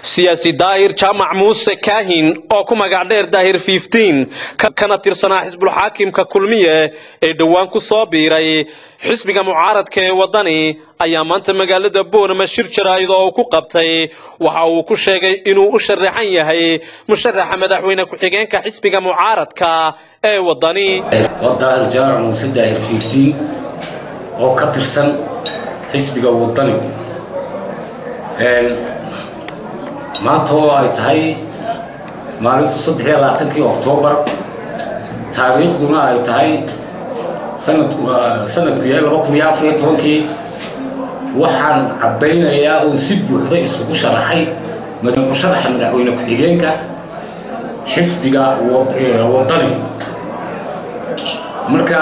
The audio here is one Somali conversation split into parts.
سياسي داهر جامع موسى كاهن أو كما قاعدير داهر 15 كانت ترسنا حزب الحاكم ككلمية دوان كصابيري حزب معارض كوطني أيام أنت مقالة دبون مشير شرايض أو كقبتي وحاو كشيء إنه أشرحين هي مشرح مدحوين كحجين كحزب معارض كوطني والداهر جامع موسى داهر 15 أو كترسن حزب وطني maanta oo ay tahay maalinta 23 Oktoobar taariikhduna ay tahay sanadkii 2014 waxaan cadeynayaa oo si buuxda isku sharaxay madaxweyne ku-xigeenka xisbiga wadani marka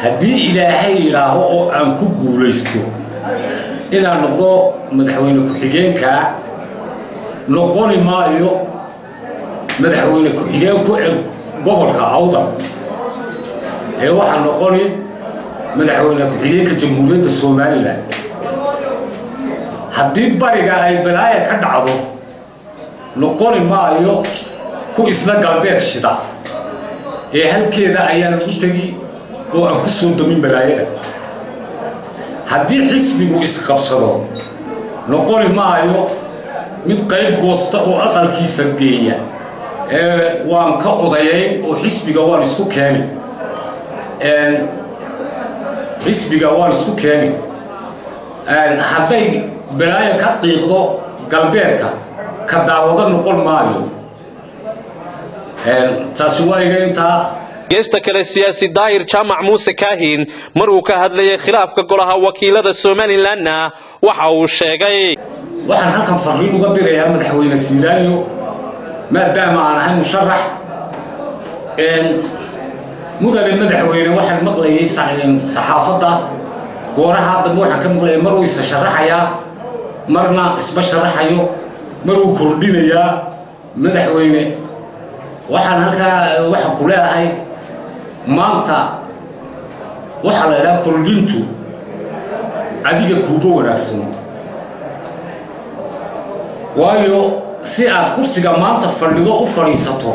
haddii ilaahay ilaaho oo aan ku guuleysto inaan noqdo madaxweyne ku-xigeenka noqoni maayo madaxweyne ku-xigeenku gobolka Awdal waxaan noqoni madaxweyne ku-xigeenka jamhuuriyadda Soomaaliland haddii bariga ay balaaya ka dhacdo noqoni maayo ku isla galbeed shida halkeeda ayaan ugu tagi oo aan ku soo damin balaayada haddii xisbigu isqabsado noqoni maayo mid qayb goosta oo aqalkiisa geeya waan ka odayay oo xisbiga waan isku keenay hadday balaaya ka qiiqdo galbeedka ka daawado noqon maayo taasi waa iga intaa geesta kale siyaasi daahir jaamac muuse kaahin maruu ka hadlayay khilaafka golaha wakiilada Somalilandna waxa uu sheegay waxaan halkan fariin uga dirayaa madaxweyne Siiraayo maadaama aan ahay musharax mudane madaxweyne waxaan maqlayay saxaafadda gooraha dad waxaan ka maqlayay mar uu isa sharaxayaa marna isba sharaxayo maruu kordhinayaa madaxweyne waxaan ku leeyahay maanta waxa la ilaa kordhintu adiga kuuba wanaagsan waayo si aad kursiga maanta fadhido u fadhiisato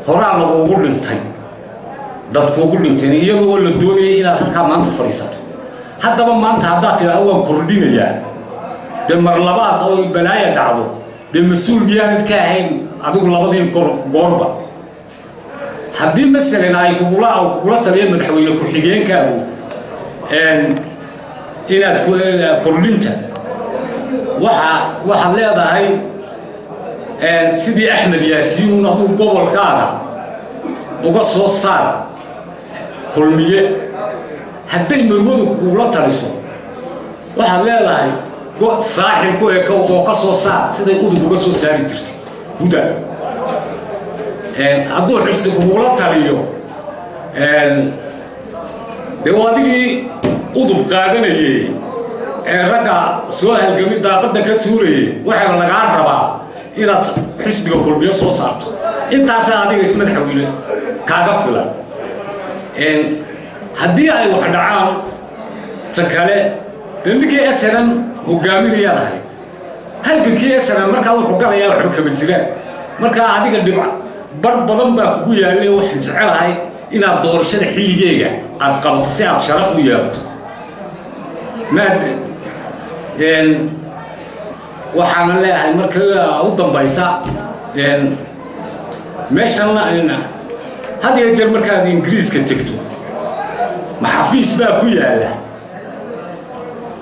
horaa laguugu dhintay dadkuugu dhinteen iyadoo la doonayay inaad halkaa maanta fadhiisato haddaba maanta haddaad tidhaahdo waan kordhinayaa dee mar labaad oo balaaya dhacdo dee mas-uul miyaanad ka ahayn adigu labadii goorba haddii masalan ay kugula taliya madaxweyne ku-xigeenkaagu inaad kordhinta waxaad leedahay sidii Axmed Yaasiin uu gobolkaaga uga soo saar kulmiye hadday marwadu kugula taliso waxaad leedahay saaxil ku eka oo ka soo saar siday udub uga soo saari jirtay huda hadduu xirsi kugula taliyo dee adigii udub qaadanayay ragga soo halgamay daaqadda ka tuurayay waxaa lagaa rabaa inaad xisbiga kulmiye soo saarto intaas adiga madaxweyne kaaga filan haddii ay wax dhacaan ta kale ninkii SNM hogaaminaya tahay halkii SNM markaa wuxuu galayaa wax kaba jiraan markaa adiga dhibac bar badan baa kugu yaalay waxaan jecelahay inaad doorashada xilligeega aad qabato si aad sharaf u yeelato waxaan leeyahay markaa u dambaysa meeshanna had iyo jeer markaad Ingiriiska tagto maxafiis baa ku yaala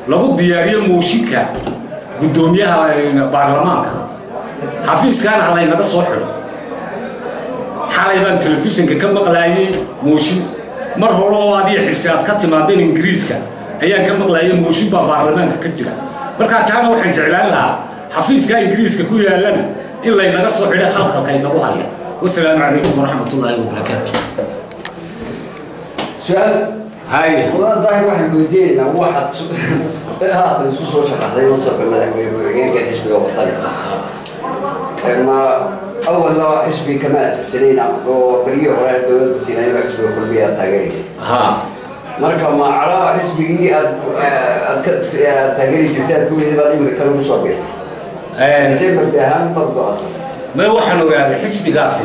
lagu diyaariyo mooshinka gudoomiyaha baarlamaanka xafiiskaana halay naga soo xiro xalay baan telefishinka ka maqlaayay mooshin mar hore oo adiga xirsi aad ka timaadeen Ingiriiska ayaan ka maqlaayay mooshin baa baarlamaanka ka jira marka taana waxaan jeclaan lahaa xafiiska Ingiriiska ku yaalana in la naga soo xidhay khalkhalka inagu haya wassalaamu calaykum waraxmatullaahi wabarakaatuh su'aal هاي والله ظاهر واحد بيدينا واحد هات السوسو شرح زي منصب المدحوين حزب الوطني ما اول ما حزبي كمات السنين وبريه ولا دولة السنين حزب الكلية تاجريس ها مركب ما على حزبي تاجري جبتات كل هذا اللي كانوا مصابين سيما دهان برضو أصلا ما وحنا يعني حسب قاسي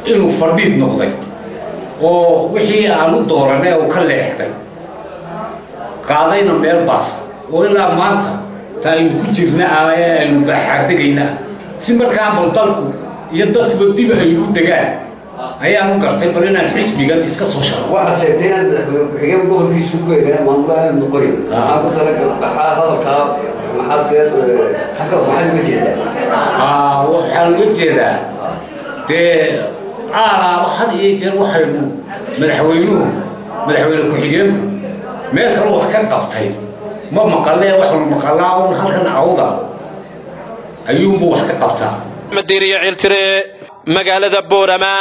إنه فرديد نقطي ووحي عنو دورنا وكل إحدى قاضينا ميل باص وإلا مانتا تاين كجرنا إنه بحدقينا سمر كان بلطلقو يدك ودي بهيلو دجال أيام قرطي بلينا الحسب قال إسكا سوشر واحد شيئين حجاب قبل في سوق كده ما نقول نقول أنا قلت لك هذا الكاب محل سير حكى محل وجهه وحل وجهه ده واحد يجي واحد مدحوينه كحيجين ما كانوا حكى قبطين ما مقلة واحد مقلة هل كان عوضة أيوم بو حكى قبطة مديرية عيلتري مقالة بورما.